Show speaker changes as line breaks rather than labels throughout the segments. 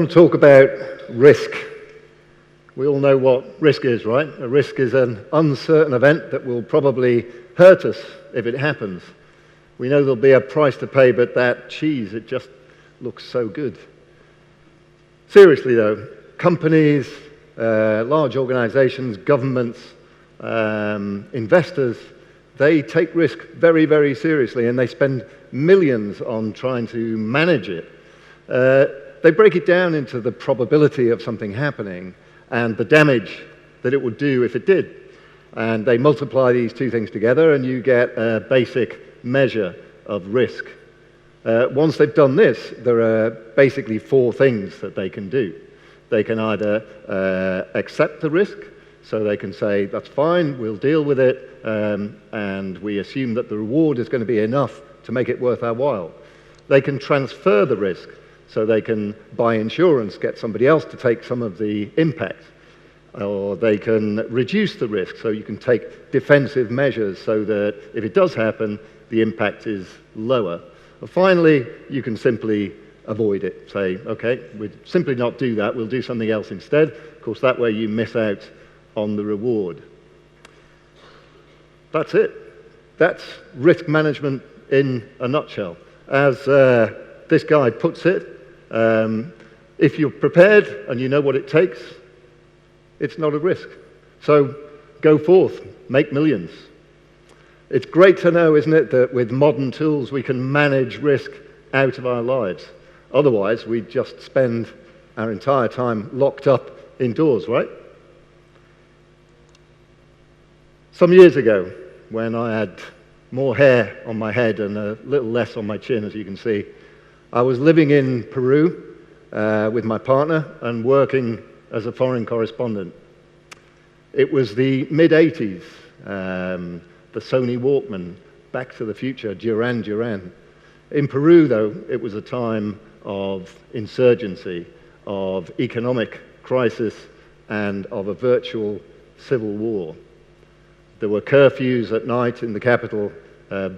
want to talk about risk. We all know what risk is, right? A risk is an uncertain event that will probably hurt us if it happens. We know there'll be a price to pay, but that cheese, it just looks so good. Seriously though, companies, large organizations, governments, investors, they take risk very, very seriously, and they spend millions on trying to manage it. They break it down into the probability of something happening and the damage that it would do if it did. And they multiply these two things together and you get a basic measure of risk. Once they've done this, there are basically four things that they can do. They can either accept the risk, so they can say, that's fine, we'll deal with it, and we assume that the reward is going to be enough to make it worth our while. They can transfer the risk, so they can buy insurance, get somebody else to take some of the impact. Or they can reduce the risk, so you can take defensive measures so that if it does happen, the impact is lower. Or finally, you can simply avoid it. Say, okay, we'll simply not do that, we'll do something else instead. Of course, that way you miss out on the reward. That's it. That's risk management in a nutshell. As this guy puts it, if you're prepared and you know what it takes, it's not a risk. So go forth, make millions. It's great to know, isn't it, that with modern tools we can manage risk out of our lives. Otherwise, we just spend our entire time locked up indoors, right? Some years ago, when I had more hair on my head and a little less on my chin, as you can see, I was living in Peru with my partner and working as a foreign correspondent. It was the mid-'80s, the Sony Walkman, Back to the Future, Duran Duran. In Peru, though, it was a time of insurgency, of economic crisis, and of a virtual civil war. There were curfews at night in the capital,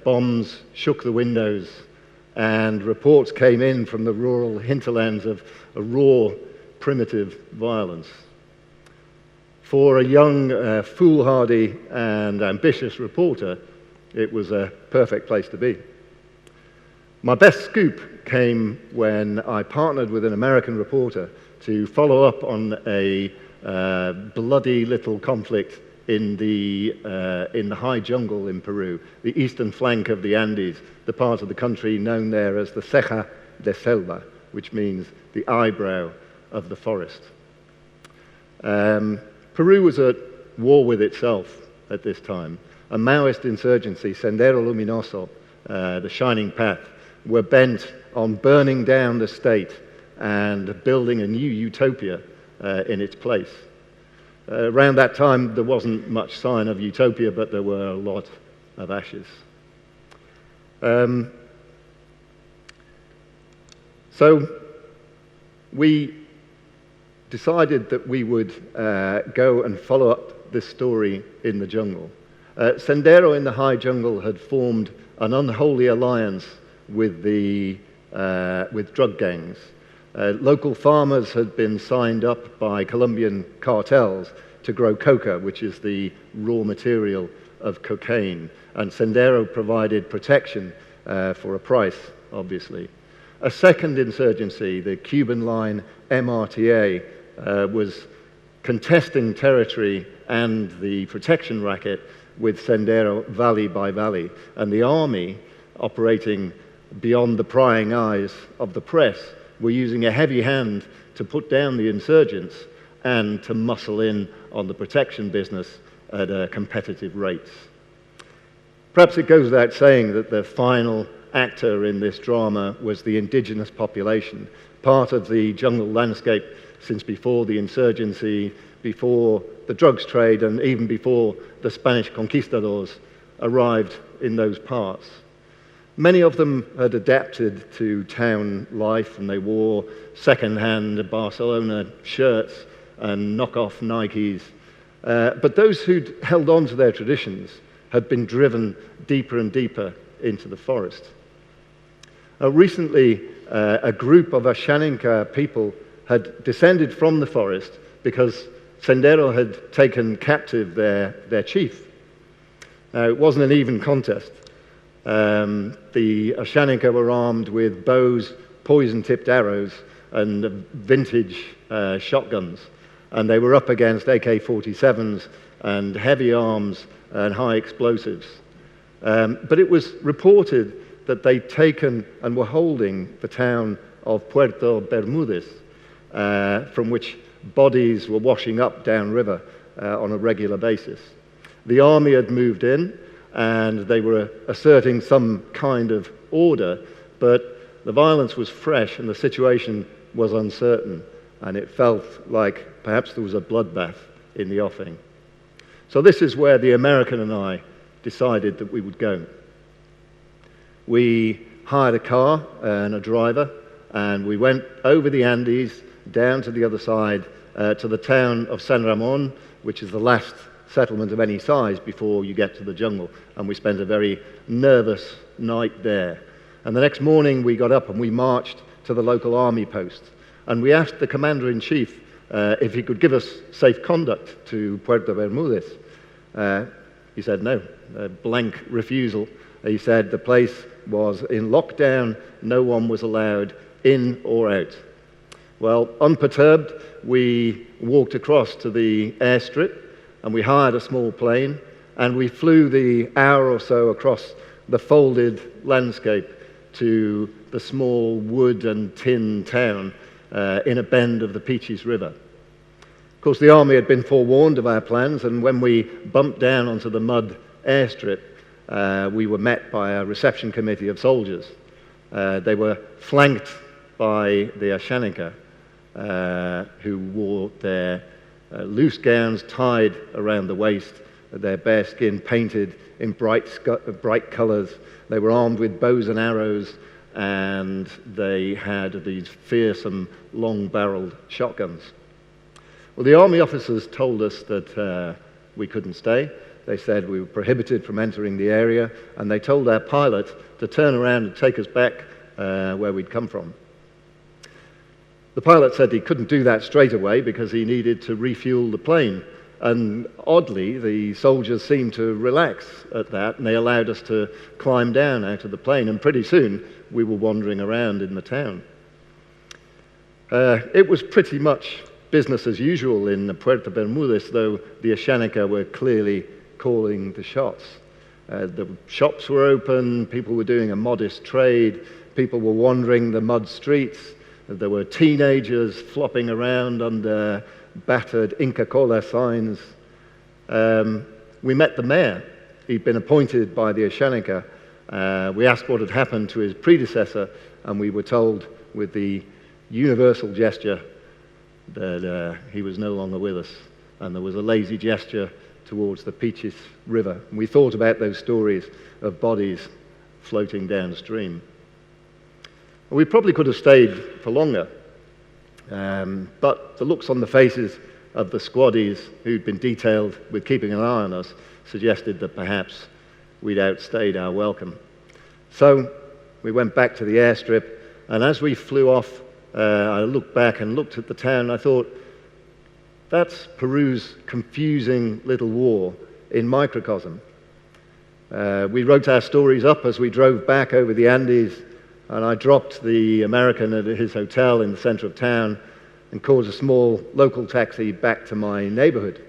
bombs shook the windows, and reports came in from the rural hinterlands of a raw, primitive violence. For a young, foolhardy and ambitious reporter, it was a perfect place to be. My best scoop came when I partnered with an American reporter to follow up on a bloody little conflict in the high jungle in Peru, the eastern flank of the Andes, the part of the country known there as the Ceja de Selva, which means the eyebrow of the forest. Peru was at war with itself at this time. A Maoist insurgency, Sendero Luminoso, the Shining Path, were bent on burning down the state and building a new utopia in its place. Around that time, there wasn't much sign of utopia, but there were a lot of ashes. So we decided that we would go and follow up this story in the jungle. Sendero in the high jungle had formed an unholy alliance with drug gangs. Local farmers had been signed up by Colombian cartels to grow coca, which is the raw material of cocaine, and Sendero provided protection for a price, obviously. A second insurgency, the Cuban line MRTA, was contesting territory and the protection racket with Sendero valley by valley, and the army, operating beyond the prying eyes of the press, were using a heavy hand to put down the insurgents and to muscle in on the protection business at competitive rates. Perhaps it goes without saying that the final actor in this drama was the indigenous population, part of the jungle landscape since before the insurgency, before the drugs trade, and even before the Spanish conquistadors arrived in those parts. Many of them had adapted to town life, and they wore second-hand Barcelona shirts and knockoff Nikes. But those who'd held on to their traditions had been driven deeper and deeper into the forest. Recently, a group of Ashaninka people had descended from the forest because Sendero had taken captive their chief. Now, it wasn't an even contest. The Ashaninka were armed with bows, poison-tipped arrows, and vintage shotguns. And they were up against AK-47s and heavy arms and high explosives. But it was reported that they'd taken and were holding the town of Puerto Bermúdez, from which bodies were washing up downriver on a regular basis. The army had moved in, and they were asserting some kind of order, but the violence was fresh and the situation was uncertain, and it felt like perhaps there was a bloodbath in the offing. So this is where the American and I decided that we would go. We hired a car and a driver, and we went over the Andes down to the other side to the town of San Ramon, which is the last settlement of any size before you get to the jungle. And we spent a very nervous night there. And the next morning we got up and we marched to the local army post. And we asked the commander-in-chief if he could give us safe conduct to Puerto Bermúdez. He said no, a blank refusal. He said the place was in lockdown, no one was allowed in or out. Well, unperturbed, we walked across to the airstrip and we hired a small plane and we flew the hour or so across the folded landscape to the small wood and tin town in a bend of the Peaches River. Of course, the army had been forewarned of our plans, and when we bumped down onto the mud airstrip, we were met by a reception committee of soldiers. They were flanked by the Ashaninka, who wore their loose gowns tied around the waist, their bare skin painted in bright colors. They were armed with bows and arrows, and they had these fearsome, long-barreled shotguns. Well, the army officers told us that we couldn't stay. They said we were prohibited from entering the area, and they told our pilot to turn around and take us back where we'd come from. The pilot said he couldn't do that straight away because he needed to refuel the plane. And oddly, the soldiers seemed to relax at that, and they allowed us to climb down out of the plane, and pretty soon we were wandering around in the town. It was pretty much business as usual in Puerto Bermúdez, though the Ashaninka were clearly calling the shots. The shops were open, people were doing a modest trade, people were wandering the mud streets, there were teenagers flopping around under battered Inca Kola signs. We met the mayor. He'd been appointed by the Ashaninka. We asked what had happened to his predecessor, and we were told with the universal gesture that he was no longer with us, and there was a lazy gesture towards the Peaches River. And we thought about those stories of bodies floating downstream. We probably could have stayed for longer, but the looks on the faces of the squaddies who'd been detailed with keeping an eye on us suggested that perhaps we'd outstayed our welcome. So we went back to the airstrip, and as we flew off, I looked back and looked at the town, and I thought, that's Peru's confusing little war in microcosm. We wrote our stories up as we drove back over the Andes, and I dropped the American at his hotel in the center of town and caught a small local taxi back to my neighborhood.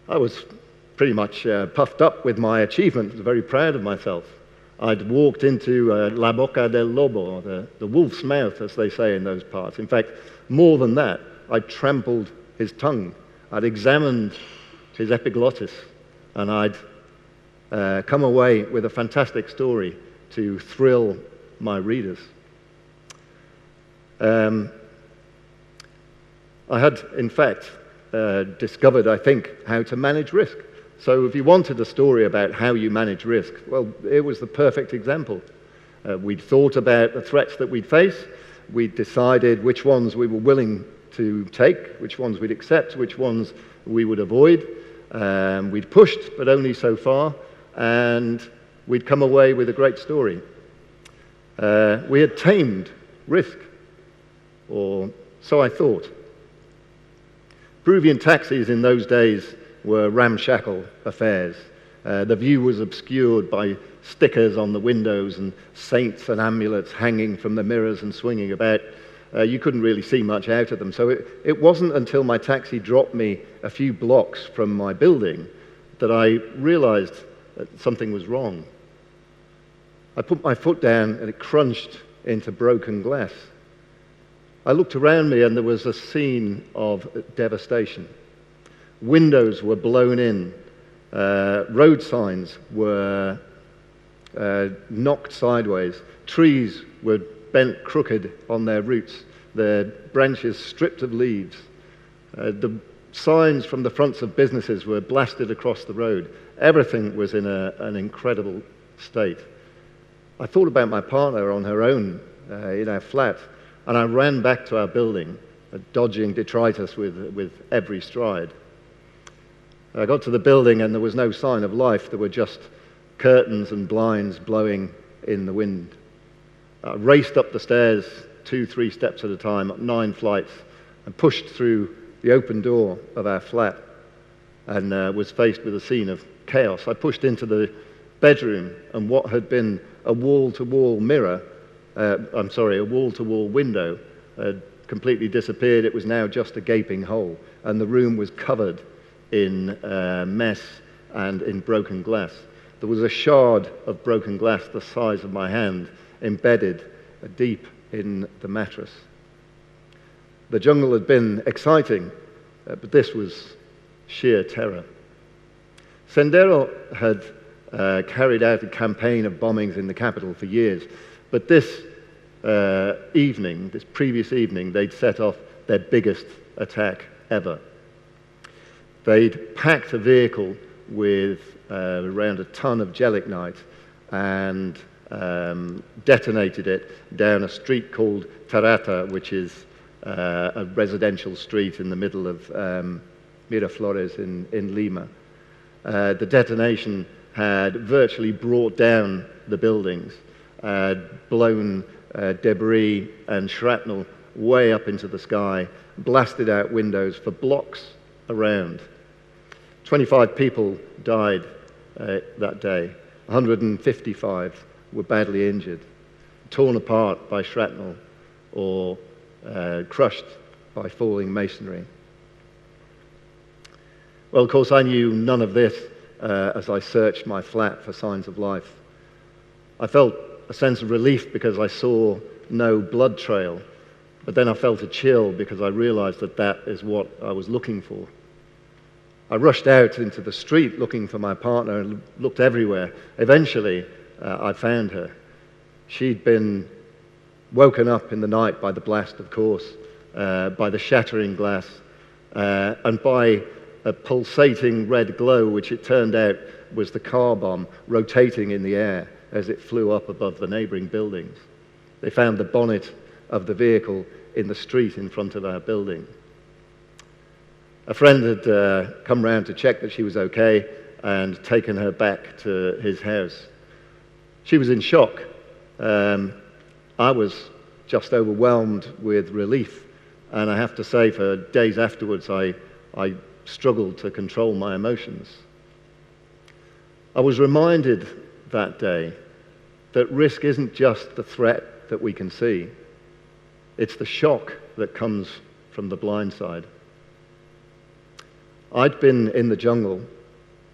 I was pretty much puffed up with my achievement. I was very proud of myself. I'd walked into La Boca del Lobo, the wolf's mouth, as they say in those parts. In fact, more than that, I'd trampled his tongue. I'd examined his epiglottis, and I'd come away with a fantastic story to thrill my readers. I had, in fact, discovered, I think, how to manage risk. So if you wanted a story about how you manage risk, well, it was the perfect example. We'd thought about the threats that we'd face. We'd decided which ones we were willing to take, which ones we'd accept, which ones we would avoid. We'd pushed, but only so far, and we'd come away with a great story. We had tamed risk. or so I thought. Peruvian taxis in those days were ramshackle affairs. The view was obscured by stickers on the windows and saints and amulets hanging from the mirrors and swinging about. You couldn't really see much out of them. So it wasn't until my taxi dropped me a few blocks from my building that I realized that something was wrong. I put my foot down and it crunched into broken glass. I looked around me and there was a scene of devastation. Windows were blown in. Road signs were knocked sideways. Trees were bent crooked on their roots, their branches stripped of leaves. The signs from the fronts of businesses were blasted across the road. Everything was in an incredible state. I thought about my partner on her own in our flat, and I ran back to our building, dodging detritus with every stride. I got to the building and there was no sign of life. There were just curtains and blinds blowing in the wind. I raced up the stairs 2-3 steps at a time, up 9 flights, and pushed through the open door of our flat and was faced with a scene of chaos. I pushed into the bedroom, and what had been a wall-to-wall window had completely disappeared. It was now just a gaping hole, and the room was covered in mess and in broken glass. There was a shard of broken glass the size of my hand embedded deep in the mattress. The jungle had been exciting, but this was sheer terror. Sendero had carried out a campaign of bombings in the capital for years, but this previous evening, they'd set off their biggest attack ever. They'd packed a vehicle with around a ton of gelignite and detonated it down a street called Tarata, which is a residential street in the middle of Miraflores in Lima. The detonation had virtually brought down the buildings, blown debris and shrapnel way up into the sky, blasted out windows for blocks around. 25 people died that day. 155 were badly injured, torn apart by shrapnel or crushed by falling masonry. Well, of course, I knew none of this as I searched my flat for signs of life. I felt a sense of relief because I saw no blood trail, but then I felt a chill because I realized that that is what I was looking for. I rushed out into the street looking for my partner and looked everywhere. Eventually, I found her. She'd been woken up in the night by the blast, of course, by the shattering glass, and by a pulsating red glow, which it turned out was the car bomb rotating in the air as it flew up above the neighboring buildings. They found the bonnet of the vehicle in the street in front of our building. A friend had come round to check that she was okay and taken her back to his house. She was in shock. I was just overwhelmed with relief, and I have to say for days afterwards I struggled to control my emotions. I was reminded that day that risk isn't just the threat that we can see. It's the shock that comes from the blind side. I'd been in the jungle,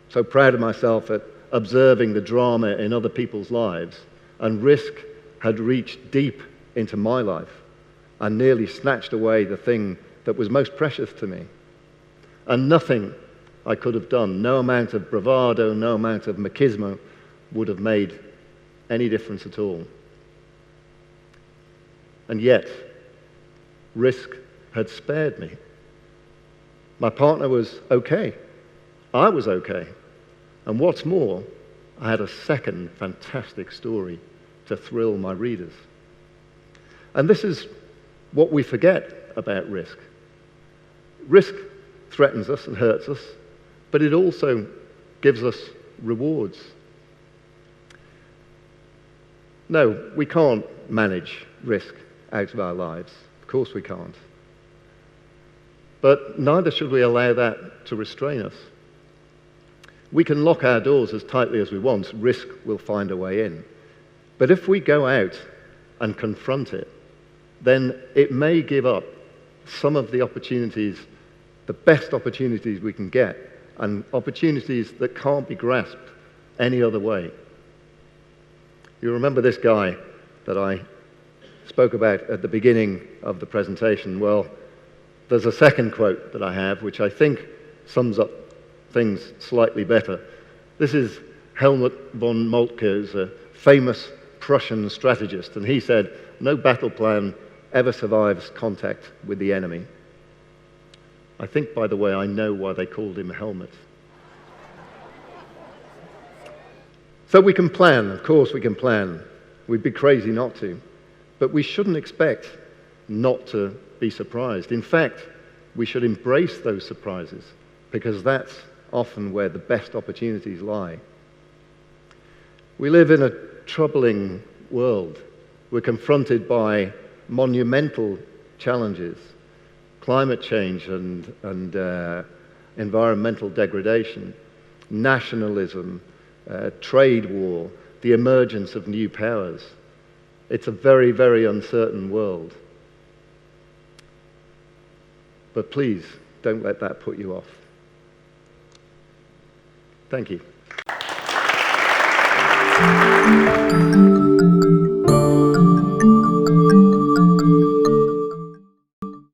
so proud of myself at observing the drama in other people's lives, and risk had reached deep into my life and nearly snatched away the thing that was most precious to me. And nothing I could have done, no amount of bravado, no amount of machismo would have made any difference at all. And yet, risk had spared me. My partner was okay. I was okay. And what's more, I had a second fantastic story to thrill my readers. And this is what we forget about risk. Risk threatens us and hurts us, but it also gives us rewards. No, we can't manage risk out of our lives. Of course we can't. But neither should we allow that to restrain us. We can lock our doors as tightly as we want. Risk will find a way in. But if we go out and confront it, then it may give up some of the opportunities, the best opportunities we can get, and opportunities that can't be grasped any other way. You remember this guy that I spoke about at the beginning of the presentation? Well, there's a second quote that I have, which I think sums up things slightly better. This is Helmut von Moltke, who's a famous Prussian strategist, and he said, "No battle plan ever survives contact with the enemy." I think, by the way, I know why they called him Helmut. So we can plan, of course we can plan. We'd be crazy not to. But we shouldn't expect not to be surprised. In fact, we should embrace those surprises, because that's often where the best opportunities lie. We live in a troubling world. We're confronted by monumental challenges, climate change and environmental degradation, nationalism, trade war, the emergence of new powers. It's a very, very uncertain world. But please, don't let that put you off. Thank you.